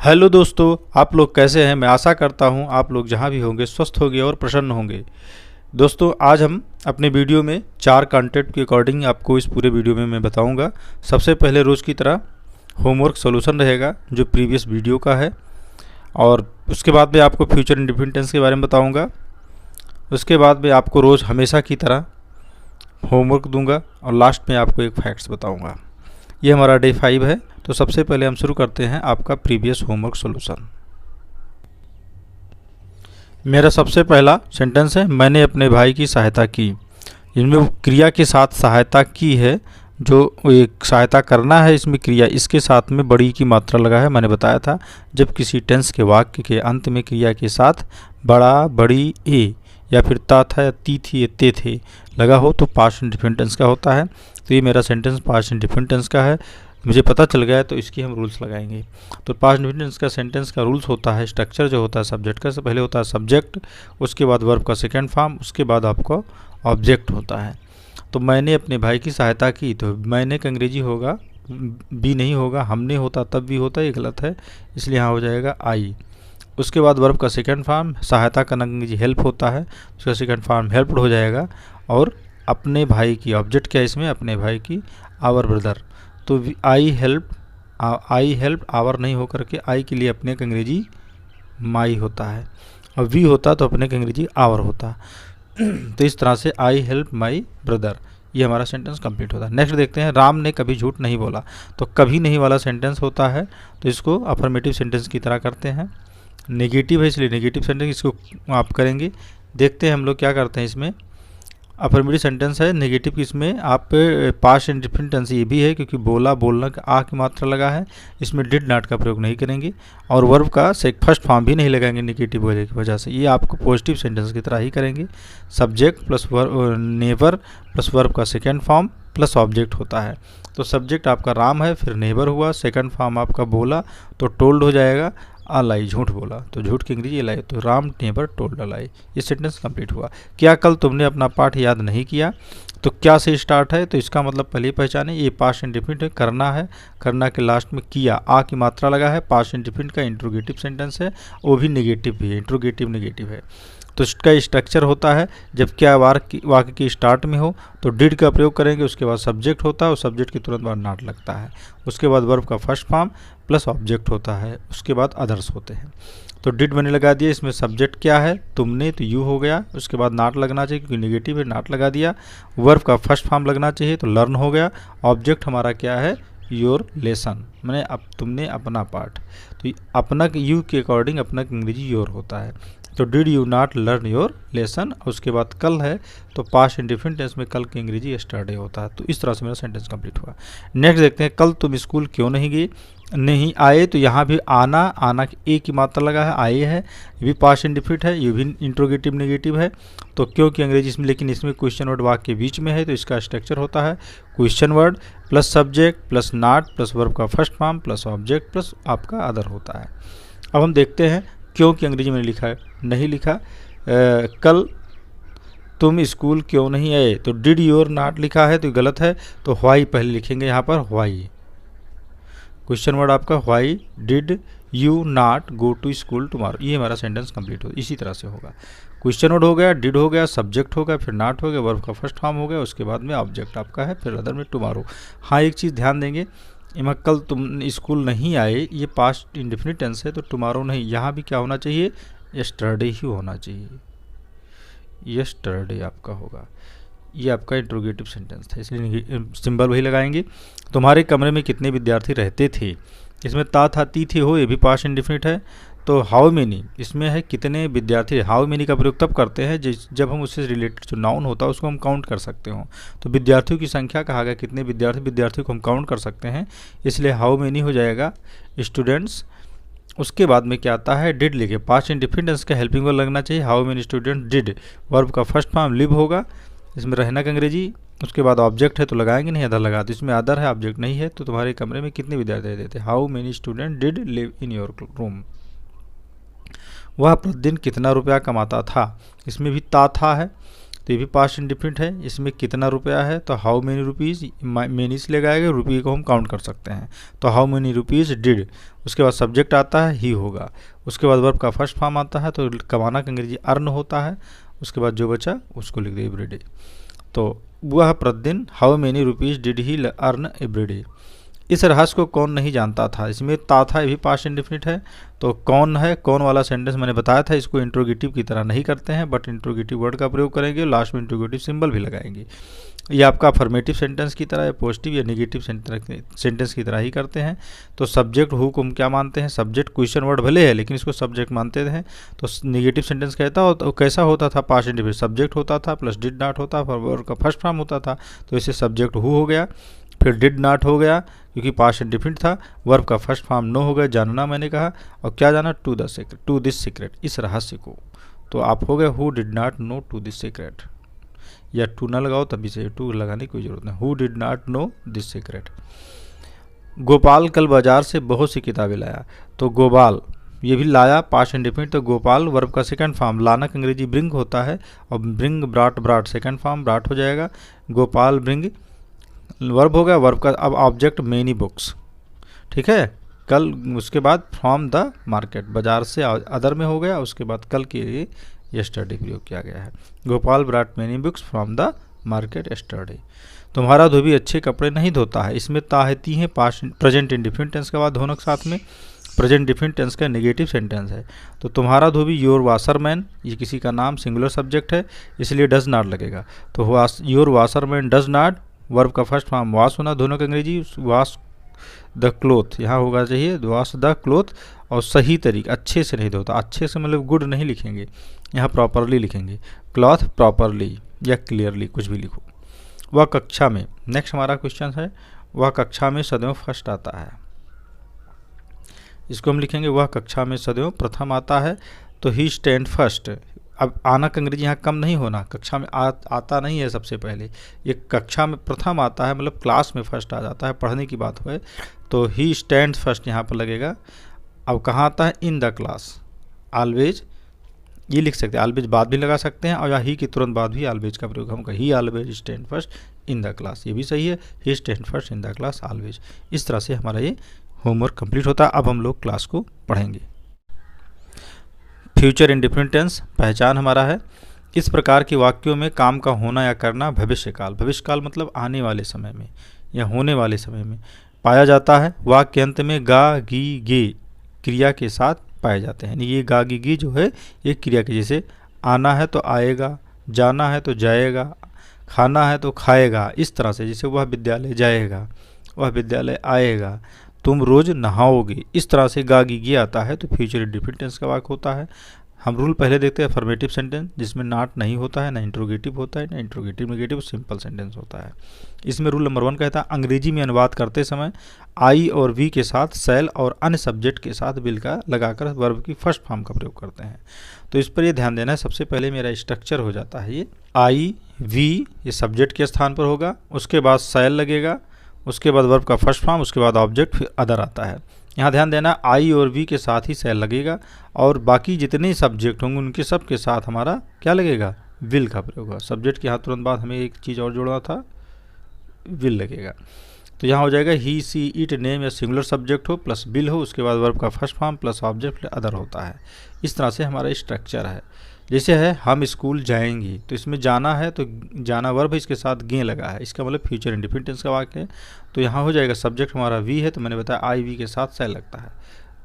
Hello दोस्तों, आप लोग कैसे हैं। मैं आशा करता हूं आप लोग जहां भी होंगे स्वस्थ होंगे और प्रसन्न होंगे। दोस्तों, आज हम अपने वीडियो में 4 कंटेंट के अकॉर्डिंग आपको इस पूरे वीडियो में मैं बताऊंगा। सबसे पहले रोज़ की तरह होमवर्क सॉल्यूशन रहेगा जो प्रीवियस वीडियो का है, और उसके बाद में आपको फ्यूचर इंडिपेंडेंस के बारे में बताऊँगा। उसके बाद में आपको रोज़ हमेशा की तरह होमवर्क दूंगा और लास्ट में आपको एक फैक्ट्स बताऊँगा। ये हमारा डे 5 है। तो सबसे पहले हम शुरू करते हैं आपका प्रीवियस होमवर्क सॉल्यूशन। मेरा सबसे पहला सेंटेंस है, मैंने अपने भाई की सहायता की। इनमें वो क्रिया के साथ सहायता की है, जो एक सहायता करना है इसमें क्रिया, इसके साथ में बड़ी की मात्रा लगा है। मैंने बताया था जब किसी टेंस के वाक्य के अंत में क्रिया के साथ बड़ा, बड़ी, ए या फिर ता था या ती थी या ते थे लगा हो तो पास्ट इंडिफिनिट टेंस का होता है। तो ये मेरा सेंटेंस पास्ट इंडिफिनिट टेंस का है। मुझे पता चल गया है तो इसकी हम रूल्स लगाएंगे। तो पास्ट इंडिफिनिट टेंस का सेंटेंस का रूल्स होता है, स्ट्रक्चर जो होता है सब्जेक्ट का, पहले होता है सब्जेक्ट, उसके बाद वर्ब का सेकेंड फॉर्म, उसके बाद आपका ऑब्जेक्ट होता है। तो मैंने अपने भाई की सहायता की, तो मैंने का अंग्रेजी होगा बी नहीं होगा, हमने होता तब भी होता, ये गलत है, इसलिए यहाँ हो जाएगा आई। उसके बाद वर्ब का सेकेंड फॉर्म, सहायता का अंग्रेजी हेल्प होता है, उसका सेकेंड फॉर्म हेल्प्ड हो जाएगा। और अपने भाई की ऑब्जेक्ट क्या है इसमें, अपने भाई की आवर ब्रदर। तो आई हेल्प आवर नहीं होकर के आई के लिए अपने का अंग्रेजी माई होता है, और वी होता तो अपने का अंग्रेजी आवर होता। तो इस तरह से आई हेल्प माई ब्रदर, ये हमारा सेंटेंस कंप्लीट होता है। नेक्स्ट देखते हैं, राम ने कभी झूठ नहीं बोला। तो कभी नहीं वाला सेंटेंस होता है, तो इसको अफर्मेटिव सेंटेंस की तरह करते हैं। नेगेटिव है इसलिए नेगेटिव सेंटेंस इसको आप करेंगे। देखते हैं हम लोग क्या करते हैं इसमें। अफर्मेटिव सेंटेंस है, नेगेटिव इसमें आप पास्ट इंडिफिनिट टेंस ये भी है क्योंकि बोला, बोलना का आ की मात्रा लगा है, इसमें डिड नॉट का प्रयोग नहीं करेंगे, और वर्ब का फर्स्ट फॉर्म भी नहीं लगाएंगे नेगेटिव वजह की वजह से। ये आपको पॉजिटिव सेंटेंस की तरह ही करेंगे। Subject plus neighbour plus verb का सेकेंड फॉर्म प्लस ऑब्जेक्ट होता है। तो सब्जेक्ट आपका राम है, फिर नेबर हुआ, सेकंड फॉर्म आपका बोला तो टोल्ड हो जाएगा, आ लाई झूठ बोला, तो झूठ की अंग्रेजी लाई, तो राम नेबर टोल्ड अ लाई। ये सेंटेंस कंप्लीट हुआ। क्या कल तुमने अपना पाठ याद नहीं किया। तो क्या से स्टार्ट है, तो इसका मतलब पहले पहचाने, ये पास्ट इंडिफिनिट है, करना है, करना के लास्ट में किया, आ की मात्रा लगा है, पास्ट इंडिफिनिट का इंट्रोगेटिव सेंटेंस है, वो भी नेगेटिव भी है, इंट्रोगेटिव नेगेटिव है। तो इसका स्ट्रक्चर होता है, जब क्या वाक्य की स्टार्ट में हो तो डिड का प्रयोग करेंगे, उसके बाद सब्जेक्ट होता है और सब्जेक्ट के तुरंत बाद नॉट लगता है, उसके बाद वर्ब का फर्स्ट फॉर्म प्लस ऑब्जेक्ट होता है, उसके बाद अदर्स होते हैं। तो डिड मैंने लगा दिया, इसमें सब्जेक्ट क्या है, तुमने, तो यू हो गया, उसके बाद नॉट लगना चाहिए क्योंकि नेगेटिव है, नॉट लगा दिया। वर्ब का फर्स्ट फॉर्म लगना चाहिए तो लर्न हो गया। ऑब्जेक्ट हमारा क्या है, योर लेसन, मैंने अब तुमने अपना पाठ, तो अपना यू के अकॉर्डिंग अपना अंग्रेजी योर होता है। तो did you not learn your lesson. उसके बाद कल है तो पास्ट इंडिफिनिट टेंस में कल की अंग्रेजी यस्टरडे होता है। तो इस तरह से मेरा सेंटेंस कंप्लीट हुआ। नेक्स्ट देखते हैं, कल तुम स्कूल क्यों नहीं गए, नहीं आए। तो यहाँ भी आना, आना ए की मात्रा लगा है, आए है, ये भी पास्ट इंडिफिनिट है, ये भी इंट्रोगेटिव नेगेटिव है। तो क्यों की अंग्रेजी इसमें, लेकिन इसमें क्वेश्चन वर्ड वाक्य के बीच में है, तो इसका स्ट्रक्चर होता है question word plus subject plus not plus verb का first form plus object plus आपका अदर होता है। अब हम देखते हैं क्यों की अंग्रेजी मैंने लिखा है, नहीं लिखा। कल तुम स्कूल क्यों नहीं आए, तो डिड योर नॉट लिखा है तो गलत है, तो व्हाई पहले लिखेंगे यहाँ पर, व्हाई। क्वेश्चन वर्ड आपका why did you not go to school tomorrow, ये हमारा सेंटेंस कंप्लीट हो, इसी तरह से होगा। क्वेश्चन वर्ड हो गया, डिड हो गया, सब्जेक्ट हो गया, फिर नॉट हो गया, वर्ब का फर्स्ट फॉर्म हो गया, उसके बाद में ऑब्जेक्ट आपका है, फिर अदर में टुमारो। हाँ, एक चीज़ ध्यान देंगे, इमा कल तुम स्कूल नहीं आए, ये पास्ट इंडिफिनिट टेंस है तो टुमारो नहीं, यहाँ भी क्या होना चाहिए, यस्टरडे ही होना चाहिए, यस्टरडे आपका होगा। ये आपका इंट्रोगेटिव सेंटेंस था इसलिए सिंबल वही लगाएंगे। तुम्हारे कमरे में कितने विद्यार्थी रहते थे, इसमें ता था ती थी हो, ये भी पास्ट इंडिफिनिट है। तो हाउ मेनी इसमें है कितने विद्यार्थी, हाउ मेनी का प्रयोग तब करते हैं जब हम उससे रिलेटेड जो नाउन होता है उसको हम काउंट कर सकते हो। तो विद्यार्थियों की संख्या कहा गया, कितने विद्यार्थियों को हम काउंट कर सकते हैं, इसलिए हाउ मेनी हो जाएगा स्टूडेंट्स। उसके बाद में क्या आता है, डिड लिखे, पास्ट इंडिफिनिट टेंस का हेल्पिंग वर्ब लगना चाहिए, how many student did, verb का फर्स्ट फॉर्म लिव होगा, इसमें रहना का अंग्रेजी, उसके बाद ऑब्जेक्ट है तो लगाएंगे नहीं, अदर लगा, तो इसमें अदर है ऑब्जेक्ट नहीं है। तो तुम्हारे कमरे में कितने विद्यार्थी रहते थे, how many student did live in your room. वह प्रतिदिन कितना रुपया कमाता था, इसमें भी ता था है, तो ये भी पास्ट इंडिफिनिट है। इसमें कितना रुपया है, तो हाउ मेनी रुपीज़, मेनी से लगाएगा, रुपये को हम काउंट कर सकते हैं, तो हाउ मेनी रुपीज़ डिड। उसके बाद सब्जेक्ट आता है ही होगा, उसके बाद वर्ब का फर्स्ट फॉर्म आता है तो कमाना का अंग्रेजी अर्न होता है, उसके बाद जो बचा उसको लिख दे एवरीडे। तो वह प्रतिदिन how many rupees did he earn everyday. इस रहस्य को कौन नहीं जानता था, इसमें था ये भी पास्ट इंडिफिनिट है। तो कौन है, कौन वाला सेंटेंस मैंने बताया था, इसको इंट्रोगेटिव की तरह नहीं करते हैं, बट इंट्रोगेटिव वर्ड का प्रयोग करेंगे, लास्ट में इंट्रोगेटिव सिंबल भी लगाएंगे। ये आपका अफर्मेटिव सेंटेंस की तरह या पॉजिटिव या नेगेटिव सेंटेंस की तरह ही करते हैं। तो सब्जेक्ट हु को हम क्या मानते हैं, सब्जेक्ट क्वेश्चन वर्ड भले है लेकिन इसको सब्जेक्ट मानते हैं। तो नेगेटिव सेंटेंस कहता हो तो कैसा होता था, पास्ट इंडिफिनिट सब्जेक्ट होता था प्लस डिड नॉट होता, वर्ब का फर्स्ट फॉर्म होता था, तो इसे सब्जेक्ट हु हो गया, फिर डिड नॉट हो गया क्योंकि पास्ट इंडिफिनिट था, वर्ब का फर्स्ट फॉर्म नो हो गया, जानना मैंने कहा, और क्या जाना, टू दिस सीक्रेट, इस रहस्य को। तो आप हो गए who did not know to this secret, या टू ना लगाओ तभी से, टू लगाने की कोई जरूरत नहीं, who did not no this secret. Gopal कल बाजार से बहुत सी किताबें लाया, तो गोपाल ये भी लाया पास्ट इंडिफिनिट, तो गोपाल वर्ब का सेकंड फॉर्म, लाना का अंग्रेजी ब्रिंग होता है, और ब्रिंग ब्राट सेकंड फॉर्म ब्राट हो जाएगा, गोपाल ब्रिंग वर्ब हो गया, वर्ब का अब ऑब्जेक्ट मेनी बुक्स, ठीक है। कल उसके बाद फ्रॉम द मार्केट, बाजार से अदर में हो गया, उसके बाद कल के लिए यस्टरडे प्रयोग किया गया है। Gopal brought many books from the market yesterday. तुम्हारा धोबी अच्छे कपड़े नहीं धोता है, इसमें ताहती है पास्ट प्रेजेंट इंडिफिनिट टेंस के बाद धोने के साथ में प्रेजेंट इंडिफिनिट टेंस का नेगेटिव सेंटेंस है। तो तुम्हारा धोबी, योर वाशरमैन, ये किसी का नाम सिंगुलर सब्जेक्ट है इसलिए डज नॉट लगेगा, तो your washerman does not, verb का फर्स्ट फॉर्म वॉश होना, दोनों का अंग्रेजी वॉश द क्लोथ, यहाँ होगा चाहिए वॉश द क्लोथ, और सही तरीके अच्छे से नहीं धोता, अच्छे से मतलब गुड नहीं लिखेंगे, यहाँ प्रॉपरली लिखेंगे, क्लॉथ प्रॉपरली या क्लियरली कुछ भी लिखो। वह कक्षा में, नेक्स्ट हमारा क्वेश्चन है, वह कक्षा में सदैव फर्स्ट आता है, इसको हम लिखेंगे वह कक्षा में सदैव प्रथम आता है, तो ही स्टैंड फर्स्ट। अब आना का अंग्रेजी यहाँ कम नहीं होना, कक्षा में आता नहीं है सबसे पहले, ये कक्षा में प्रथम आता है, मतलब क्लास में फर्स्ट आ जाता है, पढ़ने की बात है, तो ही स्टैंड फर्स्ट यहाँ पर लगेगा। अब कहाँ आता है, इन द क्लास, ऑलवेज ये लिख सकते हैं, ऑलवेज बाद भी लगा सकते हैं, और या ही के तुरंत बाद भी ऑलवेज का प्रयोग हम he always stand first in the class, ये भी सही है, he stand first in the class always. इस तरह से हमारा ये होमवर्क कंप्लीट होता है। अब हम लोग क्लास को पढ़ेंगे। फ्यूचर इंडिफिनिट टेंस पहचान हमारा है, इस प्रकार के वाक्यों में काम का होना या करना भविष्यकाल, भविष्यकाल मतलब आने वाले समय में या होने वाले समय में पाया जाता है। वाक्य अंत में गा गी गे क्रिया के साथ पाए जाते हैं, ये गा गी गी जो है ये क्रिया के, जैसे आना है तो आएगा, जाना है तो जाएगा, खाना है तो खाएगा, इस तरह से, जैसे वह विद्यालय जाएगा, वह विद्यालय आएगा, तुम रोज नहाओगे, इस तरह से गा गी गी आता है, तो फ्यूचर इंडिफिनिट टेंस का वाक्य होता है। हम रूल पहले देखते हैं अफर्मेटिव सेंटेंस, जिसमें नॉट नहीं होता है, ना इंट्रोगेटिव होता है, ना इंट्रोगेटिव नेगेटिव, सिंपल सेंटेंस होता है। इसमें रूल नंबर 1 कहता है अंग्रेजी में अनुवाद करते समय आई और वी के साथ शैल और अन्य सब्जेक्ट के साथ विल का लगाकर वर्ब की फर्स्ट फॉर्म का प्रयोग करते हैं। तो इस पर ये ध्यान देना है, सबसे पहले मेरा स्ट्रक्चर हो जाता है, ये आई वी ये सब्जेक्ट के स्थान पर होगा, उसके बाद शैल लगेगा, उसके बाद वर्ब का फर्स्ट फॉर्म, उसके बाद ऑब्जेक्ट, फिर अदर आता है। यहाँ ध्यान देना आई और वी के साथ ही शैल लगेगा, और बाकी जितने सब्जेक्ट होंगे उनके सब के साथ हमारा क्या लगेगा, विल का प्रयोग होगा। सब्जेक्ट के यहाँ तुरंत बाद हमें एक चीज़ और जोड़ना था, विल लगेगा। तो यहाँ हो जाएगा ही सी इट नेम या सिंगुलर सब्जेक्ट हो प्लस विल हो, उसके बाद वर्ब का first form plus object other होता है। इस तरह से हमारा स्ट्रक्चर है। जैसे है हम स्कूल जाएंगे, तो इसमें जाना है तो जाना वर्ब है, इसके साथ गे लगा है, इसका मतलब फ्यूचर इंडिफिनिट टेंस का वाक्य है। तो यहाँ हो जाएगा सब्जेक्ट हमारा वी है, तो मैंने बताया आई वी के साथ शैल लगता है,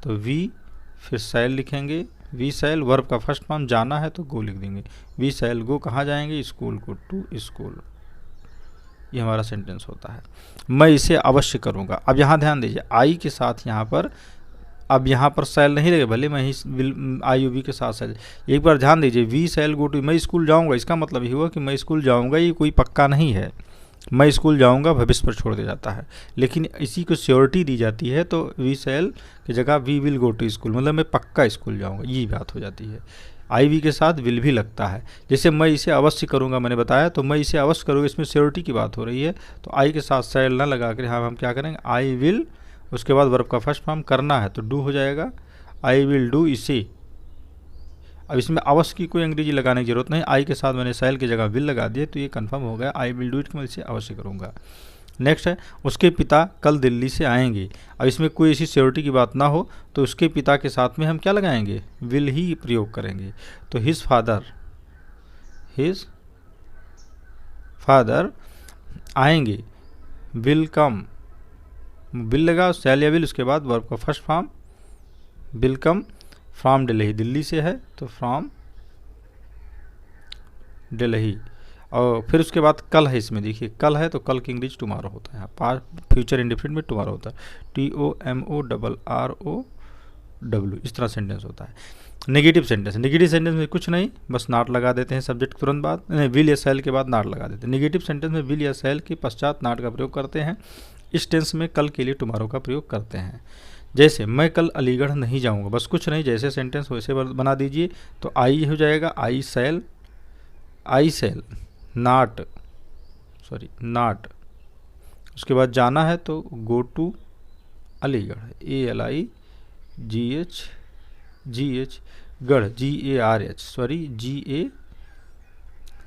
तो वी फिर शैल लिखेंगे, वी शैल, वर्ब का फर्स्ट फॉर्म जाना है तो गो लिख देंगे, वी शैल गो, कहाँ जाएंगे, स्कूल को, टू स्कूल, ये हमारा सेंटेंस होता है। मैं इसे अवश्य करूँगा। अब यहाँ ध्यान दीजिए आई के साथ यहाँ पर, अब यहाँ पर शैल नहीं लगे, भले मैं ही विल आई वी के साथ शैल, एक बार ध्यान दीजिए, वी शैल गो टू, मैं स्कूल जाऊँगा, इसका मतलब ये हुआ कि मैं स्कूल जाऊँगा, ये कोई पक्का नहीं है, मैं स्कूल जाऊँगा भविष्य पर छोड़ दिया जाता है, लेकिन इसी को श्योरिटी दी जाती है, तो वी शैल की जगह we will go to school, मतलब मैं पक्का स्कूल जाऊँगा, ये बात हो जाती है। आई वी के साथ विल भी लगता है, जैसे मैं इसे अवश्य करूँगा, मैंने बताया, तो मैं इसे अवश्य करूँगा, इसमें श्योरिटी की बात हो रही है, तो आई के साथ शैल ना लगा कर यहाँ हम क्या करेंगे, आई विल, उसके बाद वर्ब का फर्स्ट फॉर्म करना है तो डू हो जाएगा, आई विल डू इसे, अब इसमें अवश्य की कोई अंग्रेजी लगाने की जरूरत नहीं, आई के साथ मैंने शैल की जगह विल लगा दिए तो ये कन्फर्म हो गया, आई विल डू इट की मैं इसे अवश्य करूँगा। नेक्स्ट है उसके पिता कल दिल्ली से आएंगे। अब इसमें कोई ऐसी श्योरिटी की बात ना हो तो उसके पिता के साथ में हम क्या लगाएंगे, विल ही प्रयोग करेंगे। तो हिज फादर आएंगे, विल कम, विल लगा शैल या विल, उसके बाद वर्ब का first form will come from Delhi, Delhi से है तो फ्रॉम दिल्ली। और फिर उसके बाद कल है, इसमें देखिए कल है तो कल की इंग्लिश टुमारो होता है, पास्ट फ्यूचर इंडिफिनिट में टुमारो होता है, TOMORROW, इस तरह सेंटेंस होता है। नेगेटिव सेंटेंस, नेगेटिव सेंटेंस में कुछ नहीं, बस नॉट लगा देते हैं सब्जेक्ट तुरंत बाद, विल या शैल के बाद नॉट लगा देते हैं। नेगेटिव सेंटेंस में विल या शैल के पश्चात नॉट का प्रयोग करते हैं। इस टेंस में कल के लिए टुमारो का प्रयोग करते हैं। जैसे मैं कल अलीगढ़ नहीं जाऊंगा, बस कुछ नहीं, जैसे सेंटेंस वैसे बना दीजिए। तो आई हो जाएगा आई शैल नॉट, उसके बाद जाना है तो गो टू अलीगढ़, ALIGH गढ़,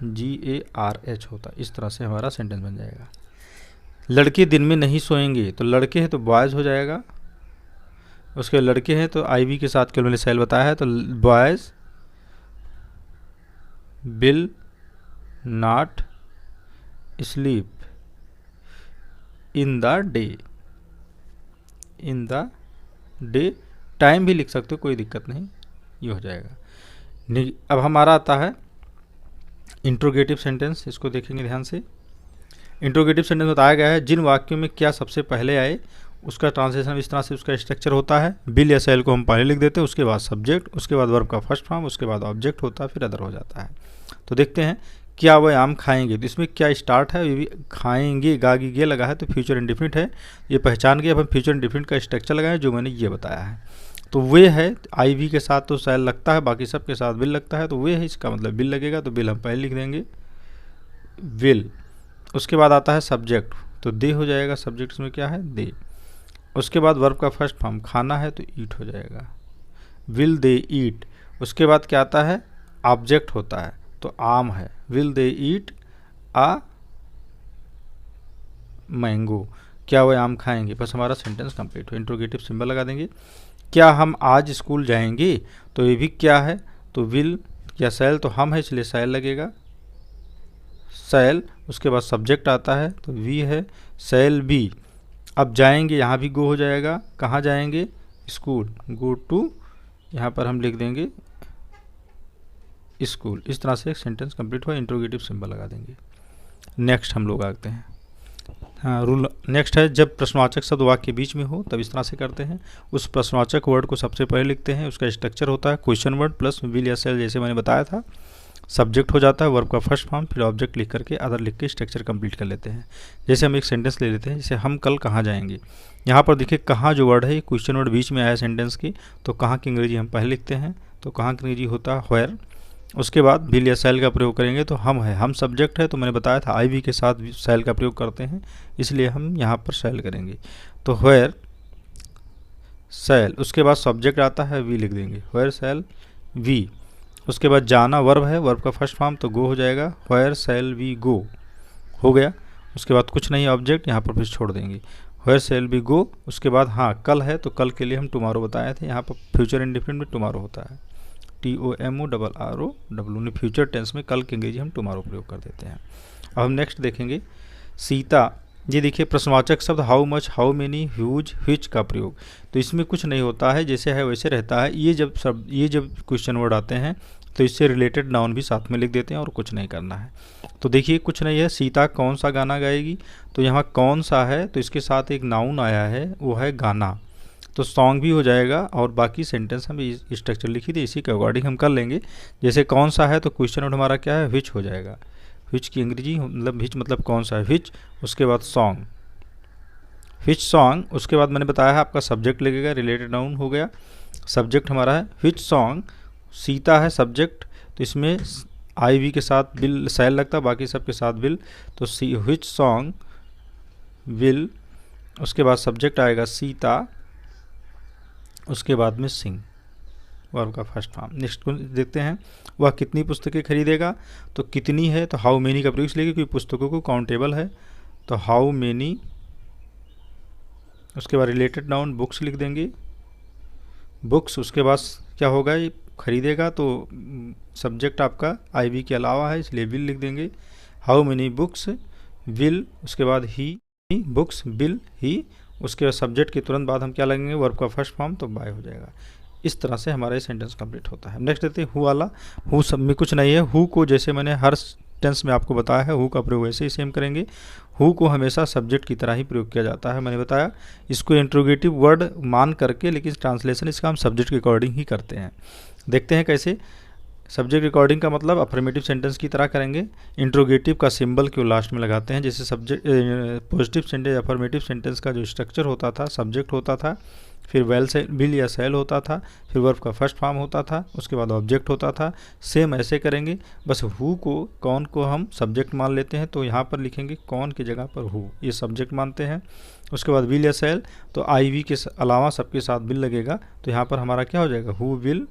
GARH होता है। इस तरह से हमारा सेंटेंस बन जाएगा। लड़के दिन में नहीं सोएंगे, तो लड़के हैं तो बॉयज़ हो जाएगा, उसके लड़के हैं तो IB के साथ केवल मैंने शैल बताया है, तो boys will not sleep in the day, time भी लिख सकते हो, कोई दिक्कत नहीं, ये हो जाएगा। अब हमारा आता है इंट्रोगेटिव सेंटेंस, इसको देखेंगे ध्यान से। इंट्रोगेटिव सेंटेंस बताया गया है जिन वाक्यों में क्या सबसे पहले आए उसका ट्रांसलेशन इस तरह से उसका स्ट्रक्चर होता है। विल या शैल को हम पहले लिख देते हैं, उसके बाद सब्जेक्ट, उसके बाद वर्ब का फर्स्ट फॉर्म, उसके बाद ऑब्जेक्ट होता है, फिर अदर हो जाता है। तो देखते हैं क्या वह आम खाएंगे, तो इसमें क्या स्टार्ट है, ये भी खाएंगे, गागी गे लगा है तो फ्यूचर इंडिफिनिट है, ये पहचान के अब हम फ्यूचर इंडिफिनिट का स्ट्रक्चर लगाएं जो मैंने ये बताया है। तो वे है IB के साथ तो शैल लगता है, बाकी सब के साथ विल लगता है, तो वे है इसका मतलब विल लगेगा, तो विल हम पहले लिख देंगे विल। उसके बाद आता है सब्जेक्ट, तो दे हो जाएगा, सब्जेक्ट में क्या है दे। उसके बाद वर्ब का फर्स्ट फॉर्म खाना है तो ईट हो जाएगा, विल दे ईट। उसके बाद क्या आता है ऑब्जेक्ट होता है, तो आम है, will they eat uh mango, क्या वह आम खाएंगे। बस हमारा सेंटेंस कंप्लीट हो। इंट्रोगेटिव सिंबल लगा देंगे। क्या हम आज स्कूल जाएंगे, तो ये भी क्या है, तो विल या शैल, तो हम है इसलिए शैल लगेगा, शैल। उसके बाद सब्जेक्ट आता है तो वी है, शैल बी। अब जाएंगे, यहाँ भी गो हो जाएगा, कहाँ जाएंगे स्कूल, गो टू, यहाँ पर हम लिख देंगे स्कूल। इस तरह से एक सेंटेंस कंप्लीट हुआ, इंट्रोगेटिव सिंबल लगा देंगे। नेक्स्ट हम लोग आते हैं, हाँ रूल नेक्स्ट है जब प्रश्नवाचक शब्द वाक्य के बीच में हो तब इस तरह से करते हैं। उस प्रश्नवाचक वर्ड को सबसे पहले लिखते हैं, उसका स्ट्रक्चर होता है क्वेश्चन वर्ड प्लस विल या शैल, जैसे मैंने बताया था। सब्जेक्ट हो जाता है, वर्ब का फर्स्ट फॉर्म, फिर ऑब्जेक्ट लिख करके अदर लिख के स्ट्रक्चर कंप्लीट कर लेते हैं। जैसे हम एक सेंटेंस ले लेते हैं, जैसे हम कल कहाँ जाएंगे। यहाँ पर देखिए कहाँ जो वर्ड है, क्वेश्चन वर्ड बीच में आया सेंटेंस की, तो कहाँ की अंग्रेजी हम पहले लिखते हैं, तो कहाँ की अंग्रेजी होता है व्हेयर। उसके बाद विल या शैल का प्रयोग करेंगे, तो हम है, हम सब्जेक्ट है, तो मैंने बताया था IB के साथ शैल का प्रयोग करते हैं, इसलिए हम यहाँ पर शैल करेंगे, तो व्हेयर शैल। उसके बाद सब्जेक्ट आता है, वी लिख देंगे, व्हेयर शैल वी। उसके बाद जाना वर्ब है, वर्ब का फर्स्ट फॉर्म, तो गो हो जाएगा, व्हेयर शैल वी गो, हो गया। उसके बाद कुछ नहीं ऑब्जेक्ट, यहाँ पर फिर छोड़ देंगे, व्हेयर शैल वी गो। उसके बाद हाँ कल है, तो कल के लिए हम टुमारो बताए थे, यहाँ पर फ्यूचर इंडिफिनिट में टुमारो होता है, TOMORROW, फ्यूचर टेंस में कल की अंग्रेजी हम टुमारो प्रयोग कर देते हैं। अब हम नेक्स्ट देखेंगे सीता। ये देखिए प्रश्नवाचक शब्द how much, how many, huge, which का प्रयोग, तो इसमें कुछ नहीं होता है, जैसे है वैसे रहता है। ये जब क्वेश्चन वर्ड आते हैं तो इससे रिलेटेड नाउन भी साथ में लिख देते हैं और कुछ नहीं करना है। तो देखिए कुछ नहीं है, सीता कौन सा गाना गाएगी, तो यहाँ कौन सा है, तो इसके साथ एक नाउन आया है, वो है गाना, तो सॉन्ग भी हो जाएगा। और बाकी सेंटेंस हम स्ट्रक्चर लिखी थी, इसी के अकॉर्डिंग हम कर लेंगे। जैसे कौन सा है, तो क्वेश्चन वर्ड हमारा क्या है, व्हिच हो जाएगा, व्हिच की अंग्रेजी मतलब व्हिच मतलब कौन सा है, व्हिच। उसके बाद सॉन्ग, व्हिच सॉन्ग। उसके बाद मैंने बताया है आपका सब्जेक्ट लगेगा, रिलेटेड नाउन हो गया, सब्जेक्ट हमारा है व्हिच सॉन्ग। सीता है सब्जेक्ट, तो इसमें IB के साथ विल शैल लगता है, बाकी सब के साथ विल, तो व्हिच सॉन्ग विल। उसके बाद सब्जेक्ट आएगा सीता, उसके बाद में सिंग, वर्ब का फर्स्ट फॉर्म। नेक्स्ट देखते हैं, वह कितनी पुस्तकें खरीदेगा। तो कितनी है तो हाउ मेनी का प्रयोग इसलिए क्योंकि पुस्तकों को काउंटेबल है, तो हाउ मेनी। उसके बाद रिलेटेड नाउन बुक्स लिख देंगे, बुक्स। उसके बाद क्या होगा, ये खरीदेगा तो सब्जेक्ट आपका आईवी के अलावा है इसलिए विल लिख देंगे। हाउ मेनी बुक्स विल, उसके बाद ही बुक्स विल ही। उसके बाद सब्जेक्ट के तुरंत बाद हम क्या लगेंगे, वर्ब का फर्स्ट फॉर्म, तो बाय हो जाएगा। इस तरह से हमारा ये सेंटेंस कंप्लीट होता है। नेक्स्ट देखते हैं हु वाला। हु सब में कुछ नहीं है। हु को जैसे मैंने हर टेंस में आपको बताया है, हु का प्रयोग वैसे ही सेम करेंगे। हु को हमेशा सब्जेक्ट की तरह ही प्रयोग किया जाता है, मैंने बताया। इसको इंट्रोगेटिव वर्ड मान करके, लेकिन ट्रांसलेशन इसका हम सब्जेक्ट के अकॉर्डिंग ही करते हैं। देखते हैं कैसे। सब्जेक्ट अकॉर्डिंग का मतलब अफर्मेटिव सेंटेंस की तरह करेंगे। इंट्रोगेटिव का सिंबल क्यों लास्ट में लगाते हैं, जैसे subject positive sentence affirmative sentence का जो स्ट्रक्चर होता था, सब्जेक्ट होता था, फिर विल या सेल होता था, फिर वर्ब का फर्स्ट फॉर्म होता था, उसके बाद ऑब्जेक्ट होता था। सेम ऐसे करेंगे, बस हु को, कौन को हम सब्जेक्ट मान लेते हैं, तो यहाँ पर लिखेंगे कौन की जगह पर हु, ये सब्जेक्ट मानते हैं। उसके बाद विल या सेल, तो आई वी के अलावा सबके साथ विल लगेगा, तो यहाँ पर हमारा क्या हो जाएगा, हु विल।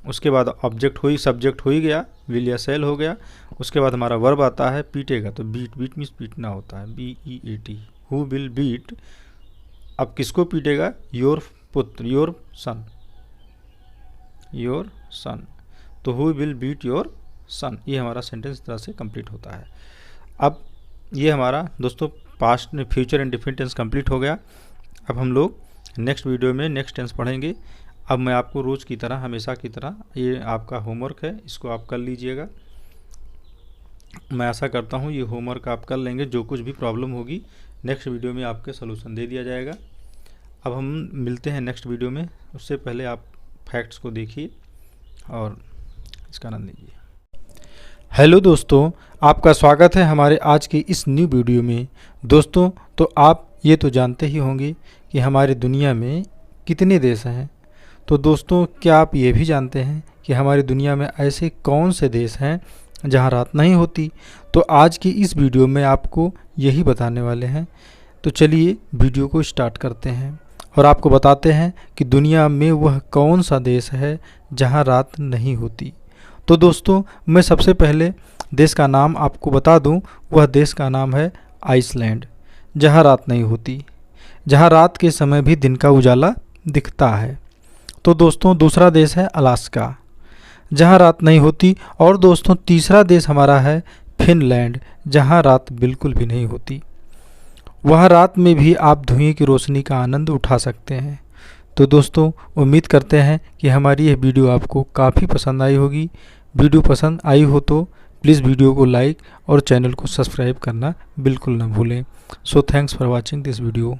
उसके बाद ऑब्जेक्ट हो ही, सब्जेक्ट हो ही गया, विल या सेल हो गया। उसके बाद हमारा वर्ब आता है पीटेगा, तो बीट, बीट मीन्स पीटना होता है, BEAT। हु विल बीट, अब किसको पीटेगा, योर पुत्र, योर सन, योर सन। तो who will beat your son, ये हमारा सेंटेंस इस तरह से कंप्लीट होता है। अब ये हमारा दोस्तों पास्ट में future and definite tense complete हो गया। अब हम लोग नेक्स्ट वीडियो में नेक्स्ट टेंस पढ़ेंगे। अब मैं आपको रोज़ की तरह, हमेशा की तरह, ये आपका होमवर्क है, इसको आप कर लीजिएगा। मैं आशा करता हूँ ये होमवर्क आप कर लेंगे। जो कुछ भी प्रॉब्लम होगी नेक्स्ट वीडियो में आपके सलूशन दे दिया जाएगा। अब हम मिलते हैं नेक्स्ट वीडियो में, उससे पहले आप फैक्ट्स को देखिए और इसका आनंद लीजिए। हेलो दोस्तों, आपका स्वागत है हमारे आज की इस न्यू वीडियो में। दोस्तों, तो आप ये तो जानते ही होंगे कि हमारी दुनिया में कितने देश हैं। तो दोस्तों, क्या आप ये भी जानते हैं कि हमारी दुनिया में ऐसे कौन से देश हैं जहां रात नहीं होती। तो आज की इस वीडियो में आपको यही बताने वाले हैं। तो चलिए वीडियो को स्टार्ट करते हैं और आपको बताते हैं कि दुनिया में वह कौन सा देश है जहां रात नहीं होती। तो दोस्तों, मैं सबसे पहले देश का नाम आपको बता दूं। वह देश का नाम है आइसलैंड, जहां रात नहीं होती, जहां रात के समय भी दिन का उजाला दिखता है। तो दोस्तों, दूसरा देश है अलास्का, जहां रात नहीं होती। और दोस्तों, तीसरा देश हमारा है फिनलैंड, जहां रात बिल्कुल भी नहीं होती। वहाँ रात में भी आप धुएं की रोशनी का आनंद उठा सकते हैं। तो दोस्तों, उम्मीद करते हैं कि हमारी यह वीडियो आपको काफ़ी पसंद आई होगी। वीडियो पसंद आई हो तो प्लीज़ वीडियो को लाइक और चैनल को सब्सक्राइब करना बिल्कुल ना भूलें। So thanks for watching this video.